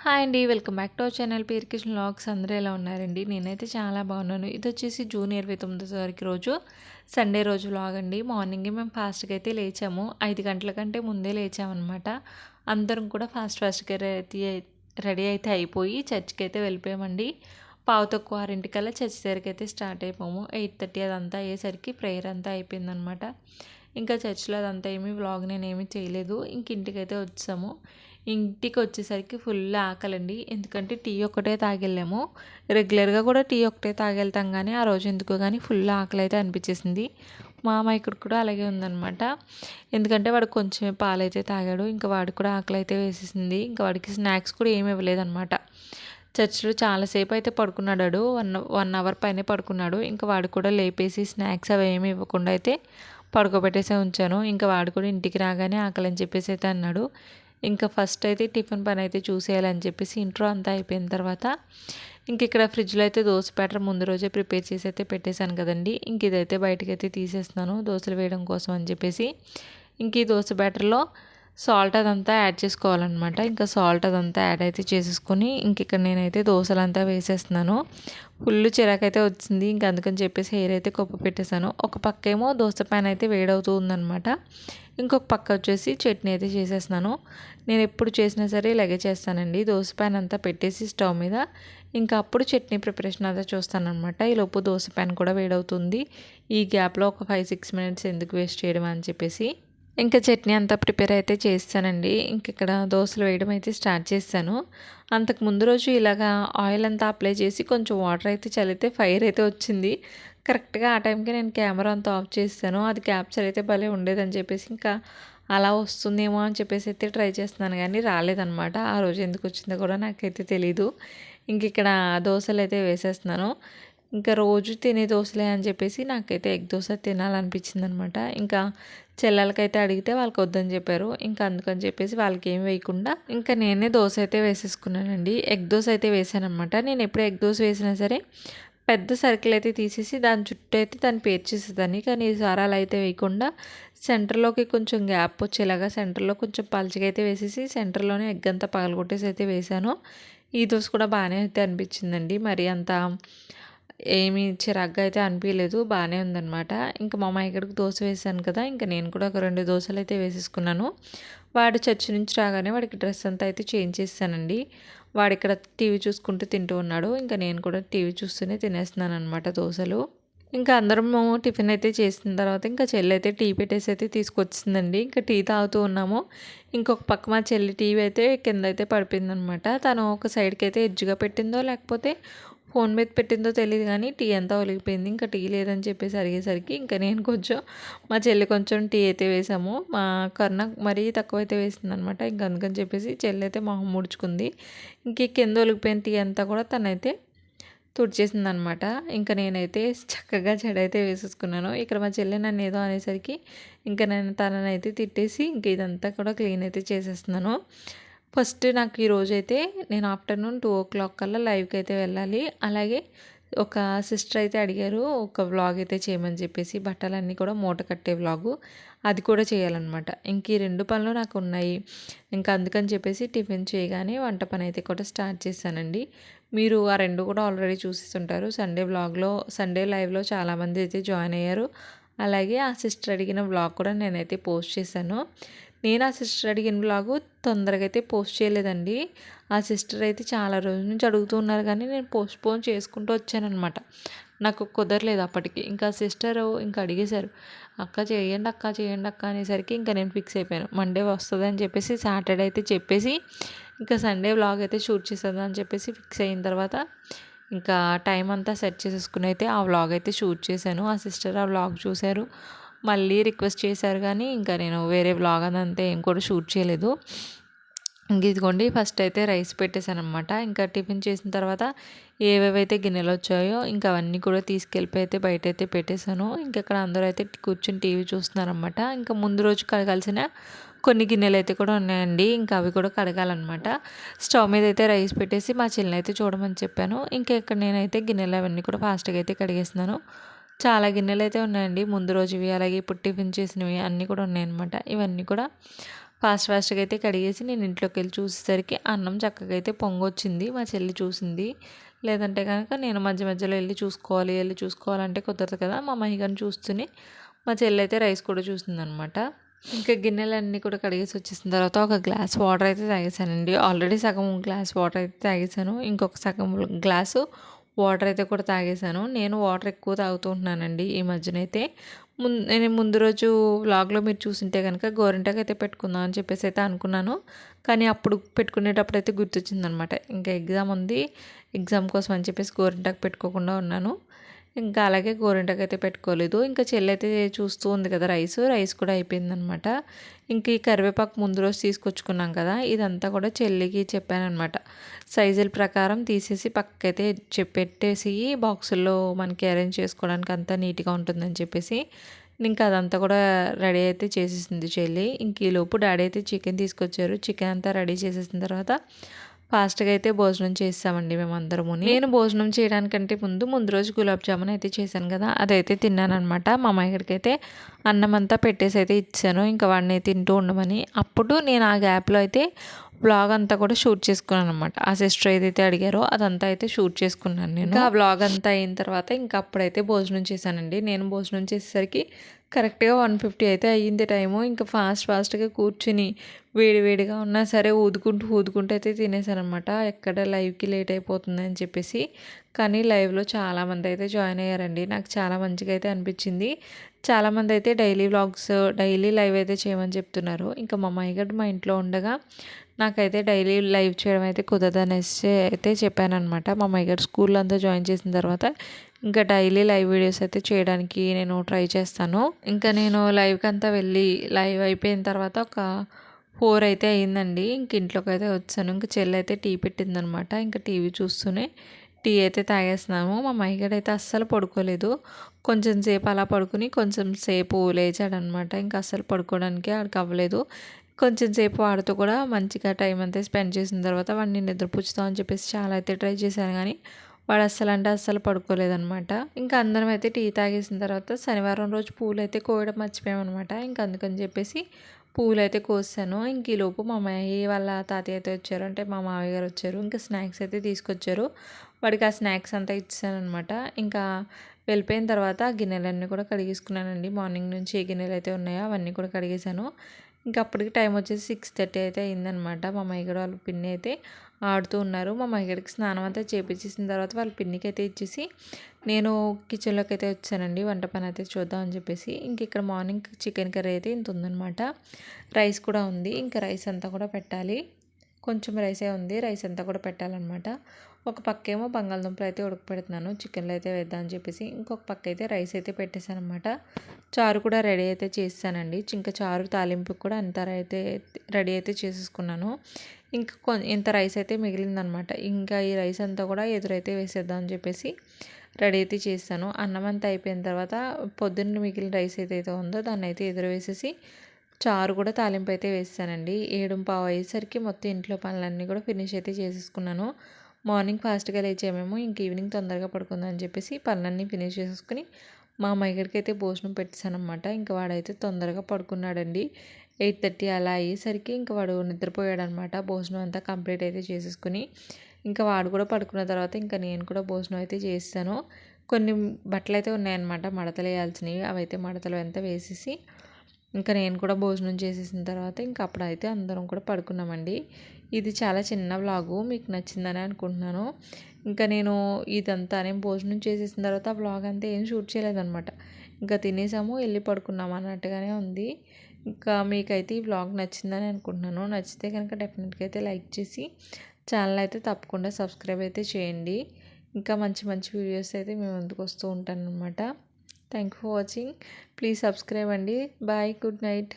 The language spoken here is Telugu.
హాయ్ అండి. Welcome back to our channel పేరు కిషన్ వ్లాగ్స్. అందరూ ఎలా ఉన్నారండి? నేనైతే చాలా బాగున్నాను. ఇది వచ్చేసి జూన్ 29 తారీఖు రోజు సండే రోజు వ్లాగ్ అండి. మార్నింగే మేము ఫాస్ట్గా అయితే లేచాము. 5 గంటల కంటే ముందే లేచామన్నమాట. అందరం కూడా ఫాస్ట్గా రెడీ అయితే అయిపోయి చర్చ్కి అయితే వెళ్ళిపోయామండి. పావు తక్కువ 6:00కల్లా చర్చ్ దగ్గరికి అయితే స్టార్ట్ అయిపోయాము. 8:30 అదంతా అయ్యేసరికి ప్రేయర్ అంతా అయిపోయిందనమాట. ఇంకా చర్చ్లో అదంతా వ్లాగ్ నేనేమీ చేయలేదు. ఇంక ఇంటికైతే వచ్చాము. ఇంటికి వచ్చేసరికి ఫుల్ ఆకలండి. ఎందుకంటే టీ ఒక్కటే తాగెళ్ళాము. రెగ్యులర్గా కూడా టీ ఒకటే తాగెళ్తాం కానీ ఆ రోజు ఎందుకో కానీ ఫుల్ ఆకలి అయితే అనిపించేసింది. మా మైకుడు కూడా అలాగే ఉందనమాట. ఎందుకంటే వాడు కొంచెం పాలైతే తాగాడు. ఇంకా వాడికి కూడా ఆకలి అయితే వేసేసింది. ఇంకా వాడికి స్నాక్స్ కూడా ఏమి ఇవ్వలేదన్నమాట. చర్చ్లో చాలాసేపు అయితే పడుకున్నాడు. వన్ అవర్ పైనే పడుకున్నాడు. ఇంకా వాడు కూడా లేపేసి స్నాక్స్ అవి ఏమి ఇవ్వకుండా అయితే పడుకోబెట్టేసే ఉంచాను. ఇంకా వాడు కూడా ఇంటికి రాగానే ఆకలి అని చెప్పేసి అయితే అన్నాడు. ఇంకా ఫస్ట్ అయితే టిఫిన్ పని అయితే చూసేయాలని చెప్పేసి ఇంట్రో అంతా అయిపోయిన తర్వాత ఇంక ఇక్కడ ఫ్రిడ్జ్లో అయితే దోశ బ్యాటర్ ముందు రోజే ప్రిపేర్ చేసి అయితే పెట్టేశాను కదండి. ఇంక ఇదైతే బయటకైతే తీసేస్తున్నాను దోశలు వేయడం కోసం అని చెప్పేసి. ఇంక ఈ దోశ బ్యాటర్లో సాల్ట్ అదంతా యాడ్ చేసుకోవాలన్నమాట. ఇంకా సాల్ట్ అదంతా యాడ్ అయితే చేసేసుకొని ఇంక ఇక్కడ నేనైతే దోశలంతా వేసేస్తున్నాను. ఫుల్ చిరాకైతే వచ్చింది. ఇంక అందుకని చెప్పేసి హెయిర్ అయితే కొప్పు పెట్టేశాను. ఒక పక్క ఏమో దోశ ప్యాన్ అయితే వేడవుతూ ఉందన్నమాట. ఇంకొక పక్క వచ్చేసి చట్నీ అయితే చేసేస్తున్నాను. నేను ఎప్పుడు చేసినా సరే ఇలాగే చేస్తానండి. దోశ ప్యాన్ అంతా పెట్టేసి స్టవ్ మీద ఇంకా అప్పుడు చట్నీ ప్రిపరేషన్ అదే చూస్తానమాట. ఈలోపు దోశ ప్యాన్ కూడా వేడవుతుంది. ఈ గ్యాప్లో ఒక 5-6 మినిట్స్ ఎందుకు వేస్ట్ చేయడం అని చెప్పేసి ఇంకా చట్నీ అంతా ప్రిపేర్ అయితే చేస్తానండి. ఇంక ఇక్కడ దోశలు వేయడం అయితే స్టార్ట్ చేశాను. అంతకు ముందు రోజు ఇలాగా ఆయిల్ అంతా అప్లై చేసి కొంచెం వాటర్ అయితే చల్లితే ఫైర్ అయితే వచ్చింది. కరెక్ట్గా ఆ టైంకి నేను కెమెరా అంతా ఆఫ్ చేస్తాను. అది క్యాప్చర్ అయితే భలే ఉండేదని చెప్పేసి ఇంకా అలా వస్తుందేమో అని చెప్పేసి అయితే ట్రై చేస్తున్నాను కానీ రాలేదనమాట. ఆ రోజు ఎందుకు వచ్చిందో కూడా నాకైతే తెలీదు. ఇంక ఇక్కడ దోశలు అయితే వేసేస్తున్నాను. ఇంకా రోజు తినే దోశలే అని చెప్పేసి నాకైతే ఎగ్ దోశ తినాలనిపించింది అనమాట. ఇంకా చెల్లెలకైతే అడిగితే వాళ్ళకి వద్దని చెప్పారు. ఇంకా అందుకని చెప్పేసి వాళ్ళకి ఏం వేయకుండా ఇంకా నేనే దోశ అయితే వేసేసుకున్నానండి. ఎగ్ దోశ అయితే వేసాను అనమాట. నేను ఎప్పుడు ఎగ్ దోశ వేసినా సరే పెద్ద సర్కిల్ అయితే తీసేసి దాని చుట్టూ అయితే దాన్ని పేర్చేసేదాన్ని. కానీ ఈసారి అలా అయితే వేయకుండా సెంటర్లోకి కొంచెం గ్యాప్ వచ్చేలాగా సెంటర్లో కొంచెం పలచగా అయితే వేసేసి సెంటర్లోనే ఎగ్ అంతా పగలగొట్టేసి అయితే వేసాను. ఈ దోశ కూడా బాగానే అయితే అనిపించిందండి. మరి అంత ఏమీ చిరాగ్గా అయితే అనిపించలేదు. బాగానే ఉందనమాట. ఇంకా మా అమ్మాయికి దోశ వేసాను కదా, ఇంకా నేను కూడా ఒక 2 దోశలు అయితే వేసేసుకున్నాను. వాడు చర్చి నుంచి రాగానే వాడికి డ్రెస్ అంతా అయితే చేంజ్ చేస్తానండి. వాడు ఇక్కడ టీవీ చూసుకుంటూ తింటూ ఉన్నాడు. ఇంకా నేను కూడా టీవీ చూస్తూనే తినేస్తున్నాను అనమాట దోశలు. ఇంకా అందరము టిఫిన్ అయితే చేసిన తర్వాత ఇంకా చెల్లి అయితే టీ పెట్టేసి అయితే తీసుకొచ్చిందండి. ఇంకా టీ తాగుతూ ఉన్నాము. ఇంకొక పక్క మా చెల్లి టీవీ అయితే కింద అయితే పడిపోయిందనమాట. తను ఒక సైడ్కి అయితే ఎడ్జ్గా పెట్టిందో లేకపోతే ఫోన్ మీద పెట్టిందో తెలియదు కానీ టీ అంతా ఒలిగిపోయింది. ఇంకా టీ లేదని చెప్పేసి అడిగేసరికి ఇంకా నేను కొంచెం మా చెల్లి కొంచెం టీ అయితే వేసాము. మా కర్ణ మరీ తక్కువ అయితే వేసిందనమాట. ఇంకా అందుకని చెప్పేసి చెల్లి అయితే మొహం ముడుచుకుంది. ఇంక కింద ఒలిగిపోయిన టీ అంతా కూడా తనైతే తుడిచేసిందనమాట. ఇంకా నేనైతే చక్కగా జడైతే వేసేసుకున్నాను. ఇక్కడ మా చెల్లి నన్ను ఏదో అనేసరికి ఇంకా నేను తననైతే తిట్టేసి ఇంక ఇదంతా కూడా క్లీన్ అయితే చేసేస్తున్నాను. ఫస్ట్ నాకు ఈరోజైతే నేను ఆఫ్టర్నూన్ 2:00 కల్లా లైవ్కి అయితే వెళ్ళాలి. అలాగే ఒక సిస్టర్ అయితే అడిగారు ఒక వ్లాగ్ అయితే చేయమని చెప్పేసి బట్టలన్నీ కూడా మూట కట్టే వ్లాగు అది కూడా చేయాలన్నమాట. ఇంక ఈ 2 పనులు నాకు ఉన్నాయి. ఇంకా అందుకని చెప్పేసి టిఫిన్ చేయగానే వంట పని అయితే కూడా స్టార్ట్ చేశానండి. మీరు ఆ 2 కూడా ఆల్రెడీ చూసేస్తుంటారు. సండే లైవ్లో చాలామంది అయితే జాయిన్ అయ్యారు. అలాగే ఆ సిస్టర్ అడిగిన వ్లాగ్ కూడా నేనైతే పోస్ట్ చేశాను. నేను ఆ సిస్టర్ అడిగిన వ్లాగు తొందరగా అయితే పోస్ట్ చేయలేదండి. ఆ సిస్టర్ అయితే చాలా రోజుల నుంచి అడుగుతూ ఉన్నారు కానీ నేను పోస్ట్‌పోన్ చేసుకుంటూ వచ్చాననమాట. నాకు కుదరలేదు అప్పటికి. ఇంకా సిస్టర్ ఇంకా అడిగేశారు. "అక్క చేయండి అక్క, చేయండి అక్క" అనేసరికి ఇంకా నేను ఫిక్స్ అయిపోయాను. మండే వస్తదని చెప్పేసి సాటర్డే అయితే చెప్పేసి ఇంకా సండే వ్లాగ్ అయితే షూట్ చేసేద్దాం అని చెప్పేసి ఫిక్స్ అయిన తర్వాత ఇంకా టైం అంతా సెట్ చేసేసుకుని అయితే ఆ వ్లాగ్ అయితే షూట్ చేశాను. ఆ సిస్టర్ ఆ వ్లాగ్ చూశారు. మళ్ళీ రిక్వెస్ట్ చేశారు కానీ ఇంకా నేను వేరే వ్లాగ్ అదంతా ఏం కూడా షూట్ చేయలేదు. ఇంక ఇదిగోండి ఫస్ట్ అయితే రైస్ పెట్టేశానమాట. ఇంకా టిఫిన్ చేసిన తర్వాత ఏవేవైతే గిన్నెలు వచ్చాయో ఇంకా అవన్నీ కూడా తీసుకెళ్ళిపోయి అయితే బయట అయితే పెట్టేశాను. ఇంకా ఇక్కడ అందరూ అయితే కూర్చొని టీవీ చూస్తున్నారనమాట. ఇంకా ముందు రోజు కడగాల్సిన కొన్ని గిన్నెలు అయితే కూడా ఉన్నాయండి. ఇంకా అవి కూడా కడగాలన్నమాట. స్టవ్ మీద అయితే రైస్ పెట్టేసి మా చెల్లిని అయితే చూడమని చెప్పాను. ఇంకా ఇక్కడ నేనైతే గిన్నెలు అవన్నీ కూడా ఫాస్ట్గా అయితే కడిగేస్తున్నాను. చాలా గిన్నెలు అయితే ఉన్నాయండి. ముందు రోజువి అలాగే ఇప్పుడు టిఫిన్ చేసినవి అన్నీ కూడా ఉన్నాయన్నమాట. ఇవన్నీ కూడా ఫాస్ట్‌గా అయితే కడిగేసి నేను ఇంట్లోకెళ్ళి చూసేసరికి అన్నం చక్కగా అయితే పొంగొచ్చింది. మా చెల్లి చూసింది. లేదంటే గనక నేను మధ్య మధ్యలో ఎళ్లి చూసుకోవాలంటే కుదరదు కదా! మా మహిగని చూస్తూనే మా చెల్లయితే రైస్ కూడా చూసిందనమాట. ఇంకా గిన్నెలన్నీ కూడా కడిగేసి వచ్చేసిన తర్వాత ఒక గ్లాస్ వాటర్ అయితే తాగేసానండి. ఆల్రెడీ సగం గ్లాస్ వాటర్ అయితే తాగేసాను. ఇంకొక సగం గ్లాసు వాటర్ అయితే కూడా తాగేసాను. నేను వాటర్ ఎక్కువ తాగుతూ ఉంటున్నానండి ఈ మధ్యనైతే. నేను ముందు రోజు వ్లాగ్‌లో మీరు చూసుంటే గనక గోరింటాకు అయితే పెట్టుకుందాం అని చెప్పేసి అయితే అనుకున్నాను. కానీ అప్పుడు పెట్టుకునేటప్పుడు అయితే గుర్తొచ్చిందనమాట. ఇంకా ఎగ్జామ్ ఉంది. ఎగ్జామ్ కోసం అని చెప్పేసి గోరింటాకు పెట్టుకోకుండా ఉన్నాను. ఇంకా అలాగే గోరింటాకైతే పెట్టుకోలేదు. ఇంకా చెల్లయితే చూస్తూ ఉంది కదా రైస్ కూడా అయిపోయిందనమాట. ఇంక ఈ కరివేపాకు ముందు రోజు తీసుకొచ్చుకున్నాం కదా! ఇదంతా కూడా చెల్లికి చెప్పాననమాట. సైజుల ప్రకారం తీసేసి పక్కకైతే పెట్టేసి బాక్సుల్లో మనకి అరేంజ్ చేసుకోవడానికి అంతా నీట్‌గా ఉంటుందని చెప్పేసి, ఇంకా అదంతా కూడా రెడీ అయితే చేసేసింది చెల్లి. ఇంక ఈలోపు డాడీ అయితే చికెన్ తీసుకొచ్చారు. చికెన్ అంతా రెడీ చేసేసిన తర్వాత ఫాస్ట్‌గా అయితే భోజనం చేసేసామండి మేమందరముని. నేను భోజనం చేయడానికంటే ముందు రోజు గులాబ్ జామున్ అయితే చేశాను కదా! అదైతే తిన్నాననమాట. మా అమ్మాయికడికైతే అన్నం అంతా పెట్టేసి అయితే ఇచ్చాను. ఇంకా వాడిని తింటూ ఉండమని. అప్పుడు నేను ఆ గ్యాప్‌లో అయితే వ్లాగ్ అంతా కూడా షూట్ చేసుకున్నాననమాట. ఆ సిస్టర్ ఏదైతే అడిగారో అదంతా అయితే షూట్ చేసుకున్నాను నేను. ఇంకా ఆ వ్లాగ్ అంతా అయిన తర్వాత ఇంకా అప్పుడైతే భోజనం చేశానండి. నేను భోజనం చేసేసరికి కరెక్ట్‌గా 1:50 అయితే అయ్యింది టైము. ఇంకా ఫాస్ట్‌గా కూర్చుని వేడిగా ఉన్నా సరే ఊదుకుంటూ అయితే తినేసాననమాట. ఎక్కడ లైవ్‌కి లేట్ అయిపోతుందని చెప్పేసి. కానీ లైవ్‌లో చాలామంది అయితే జాయిన్ అయ్యారండి. నాకు చాలా మంచిగా అయితే అనిపించింది. చాలామంది అయితే డైలీ లైవ్ అయితే చేయమని చెప్తున్నారు. ఇంకా మా అమ్మాయి మా ఇంట్లో ఉండగా నాకైతే డైలీ లైవ్ చేయడం అయితే కుదరదనేసి అయితే చెప్పాననమాట. మా అమ్మాయి స్కూల్ అంతా జాయిన్ చేసిన తర్వాత ఇంకా డైలీ లైవ్ వీడియోస్ అయితే చేయడానికి నేను ట్రై చేస్తాను. ఇంకా నేను లైవ్‌కి అంతా వెళ్ళి లైవ్ అయిపోయిన తర్వాత ఒక 4 అయితే అయిందండి. ఇంక ఇంట్లోకైతే వచ్చాను. ఇంక చెల్లయితే టీ పెట్టిందనమాట. ఇంక టీవీ చూస్తూనే టీ అయితే తాగేస్తున్నాము. మా మహిగడైతే అస్సలు పడుకోలేదు. కొంచెం సేపు అలా పడుకుని కొంచెం సేపు లేచాడనమాట. ఇంక అస్సలు పడుకోవడానికి ఆడికి అవ్వలేదు. కొంచెం సేపు వాడితో కూడా మంచిగా టైం అంతా స్పెండ్ చేసిన తర్వాత వాడిని నిద్రపుచ్చుదాం అని చెప్పేసి చాలా అయితే ట్రై చేశాను కానీ వాడు అస్సలు పడుకోలేదనమాట. ఇంకా అందరం అయితే టీ తాగేసిన తర్వాత శనివారం రోజు పూలైతే కోయడం మర్చిపోయామనమాట. ఇంక అందుకని చెప్పేసి పూలైతే కోసాను. ఇంక ఈలోపు మా అమ్మాయి వాళ్ళ తాతయ్య అయితే వచ్చారు. అంటే మా మామయ్య గారు వచ్చారు. ఇంకా స్నాక్స్ అయితే తీసుకొచ్చారు. వాడికి ఆ స్నాక్స్ అంతా ఇచ్చాననమాట. ఇంకా వెళ్ళిపోయిన తర్వాత ఆ గిన్నెలన్నీ కూడా కడిగేసుకున్నానండి. మార్నింగ్ నుంచి ఏ గిన్నెలు అయితే ఉన్నాయో అవన్నీ కూడా కడిగేశాను. ఇంకా అప్పటికి టైం వచ్చేసి 6:30 అయితే అయిందనమాట. మా మహిగడ వాళ్ళ పిన్ని అయితే ఆడుతూ ఉన్నారు. మా మహిగడికి స్నానం అంతా చేపించేసిన తర్వాత వాళ్ళ పిన్నికి అయితే ఇచ్చేసి నేను కిచెన్లోకి అయితే వచ్చానండి. వంట పని అయితే చూద్దాం అని చెప్పేసి. ఇంక ఇక్కడ మార్నింగ్ చికెన్ కర్రీ అయితే ఇంత ఉందనమాట. రైస్ కూడా ఉంది. ఇంకా రైస్ అంతా కూడా పెట్టాలి. కొంచెం రైసే ఉంది. రైస్ అంతా కూడా పెట్టాలన్నమాట. ఒక పక్కేమో బంగాళదుంపలు అయితే ఉడకపెడుతున్నాను. చికెన్లో అయితే వేద్దామని చెప్పేసి. ఇంకొక పక్క అయితే రైస్ అయితే పెట్టేశానమాట. చారు కూడా రెడీ అయితే చేసేసానండి. ఇంకా చారు తాలింపుకి కూడా అంత రెడీ అయితే చేసేసుకున్నాను. ఇంకా ఇంత రైస్ అయితే మిగిలిందనమాట. ఇంకా ఈ రైస్ అంతా కూడా ఎదురైతే వేసేద్దాం అని చెప్పేసి రెడీ అయితే చేస్తాను. అన్నం అంతా అయిపోయిన తర్వాత పొద్దున్న మిగిలిన రైస్ ఏదైతే ఉందో దాన్ని అయితే ఎదురు వేసేసి చారు కూడా తాలింపు అయితే వేసానండి. 7:15 అయ్యేసరికి మొత్తం ఇంట్లో పనులన్నీ కూడా ఫినిష్ అయితే చేసేసుకున్నాను. మార్నింగ్ ఫాస్ట్గా లేచామేమో ఇంక ఈవినింగ్ తొందరగా పడుకుందాం అని చెప్పేసి పనులన్నీ ఫినిష్ చేసేసుకుని మా అమ్మాయిగడికి అయితే భోజనం పెట్టేశానమాట. ఇంకా వాడైతే తొందరగా పడుకున్నాడండి. 8:30 అలా అయ్యేసరికి ఇంకా వాడు నిద్రపోయాడనమాట. భోజనం అంతా కంప్లీట్ అయితే చేసేసుకుని ఇంకా వాడు కూడా పడుకున్న తర్వాత ఇంకా నేను కూడా భోజనం అయితే చేస్తాను. కొన్ని బట్టలు అయితే ఉన్నాయన్నమాట మడతలు వేయాల్సినవి. అవైతే మడతలు అంతా వేసేసి ఇంకా నేను కూడా భోజనం చేసేసిన తర్వాత ఇంకా అప్పుడైతే అందరం కూడా పడుకున్నామండి. ఇది చాలా చిన్న వ్లాగు, మీకు నచ్చిందని అనుకుంటున్నాను. ఇంకా నేను నేను భోజనం చేసేసిన తర్వాత వ్లాగ్ అంతా ఏం షూట్ చేయలేదన్నమాట. ఇంకా తినేసాము వెళ్ళి పడుకున్నాము అన్నట్టుగానే ఉంది. ఇంకా మీకైతే ఈ వ్లాగ్ నచ్చిందని అనుకుంటున్నాను. నచ్చితే కనుక డెఫినెట్గా అయితే లైక్ చేసి ఛానల్ అయితే తప్పకుండా సబ్స్క్రైబ్ అయితే చేయండి. ఇంకా మంచి మంచి వీడియోస్ అయితే మేము ముందుకు వస్తూ ఉంటాను అనమాట. Thank you for watching. Please subscribe అండి. Bye, good night.